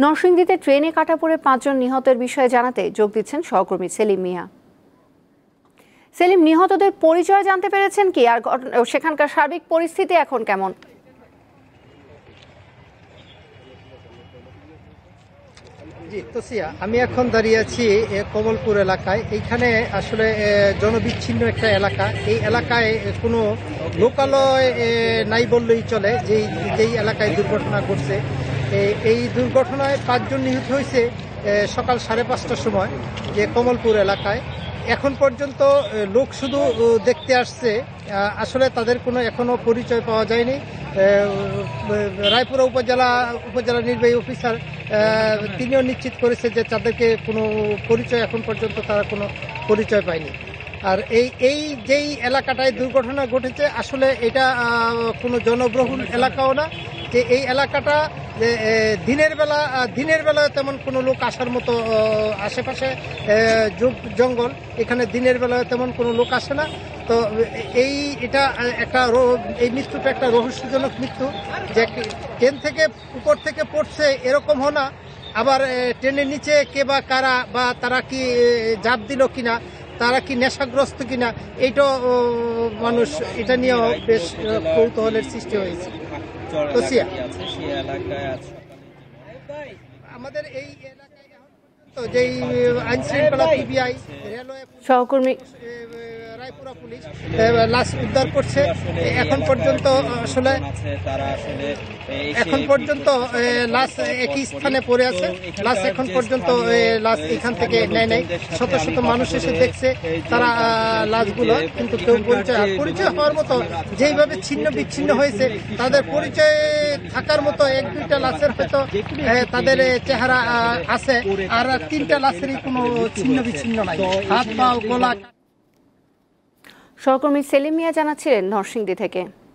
নরসিংদীতে ট্রেনে কাটা পড়ে 5 জন নিহতের বিষয়ে জানাতে যোগ দিচ্ছেন সহকর্মী সেলিম মিয়া। সেলিম, নিহতদের পরিচয় জানতে পেরেছেন কি, আর সেখানকার সার্বিক পরিস্থিতি এখন কেমন? জি তোসিয়া, আমি এখন দাঁড়িয়ে আছি কমলপুর এলাকায়। এইখানে আসলে জনবিচ্ছিন্ন একটা এলাকা। এই এলাকায় কোনো লোকালয় নাই বললেই চলে। যেই এলাকায় দুর্ঘটনা ঘটছে, এই দুর্ঘটনায় 5 জন নিহত হয়েছে সকাল 5:30টার সময় যে কমলপুর এলাকায়। এখন পর্যন্ত লোক শুধু দেখতে আসছে, আসলে তাদের কোনো এখনো পরিচয় পাওয়া যায়নি। রায়পুরা উপজেলা নির্বাহী অফিসার তিনিও নিশ্চিত করেছে যে তাদেরকে কোনো পরিচয় এখন পর্যন্ত তারা কোনো পরিচয় পায়নি। আর এই যেই এলাকাটায় দুর্ঘটনা ঘটেছে, আসলে এটা কোনো জনবহুল এলাকাও না। যে এই এলাকাটা যে দিনের বেলায় তেমন কোনো লোক আসার মতো, আশেপাশে জঙ্গল, এখানে দিনের বেলায় তেমন কোনো লোক আসে না। তো এই মৃত্যুটা একটা রহস্যজনক মৃত্যু, যে ট্রেন থেকে উপর থেকে পড়ছে এরকম না, আবার ট্রেনের নিচে কে বা কারা, বা তারা কি ঝাঁপ দিল কিনা, তারা কি নেশাগ্রস্ত কিনা, এইটাও মানুষ এটা নিয়েও বেশ কৌতূহলের সৃষ্টি হয়েছে। আমাদের এই এলাকায় যেই আইন শৃঙ্খলা পিবিআই, রেলওয়ে, সহকর্মী রায়পুরা পুলিশ লাশ উদ্ধার করছে। এখন পর্যন্ত লাশ একই স্থানে পড়ে আছে। লাশ এখন পর্যন্ত লাশ এখান থেকে নেয় নাই। শত শত মানুষ এসে দেখছে তারা লাশগুলো, কিন্তু কেউ পরিচয় হওয়ার মতো, যেইভাবে ছিন্ন বিচ্ছিন্ন হয়েছে, তাদের পরিচয় থাকার মতো 1-2টা লাশের হয়তো তাদের চেহারা আছে, আর 3টা লাশেরই কোনো ছিন্ন বিচ্ছিন্ন নাই, হাত পা গলা। সহকর্মী সেলিম মিয়া জানাচ্ছিলেন নরসিংদী থেকে।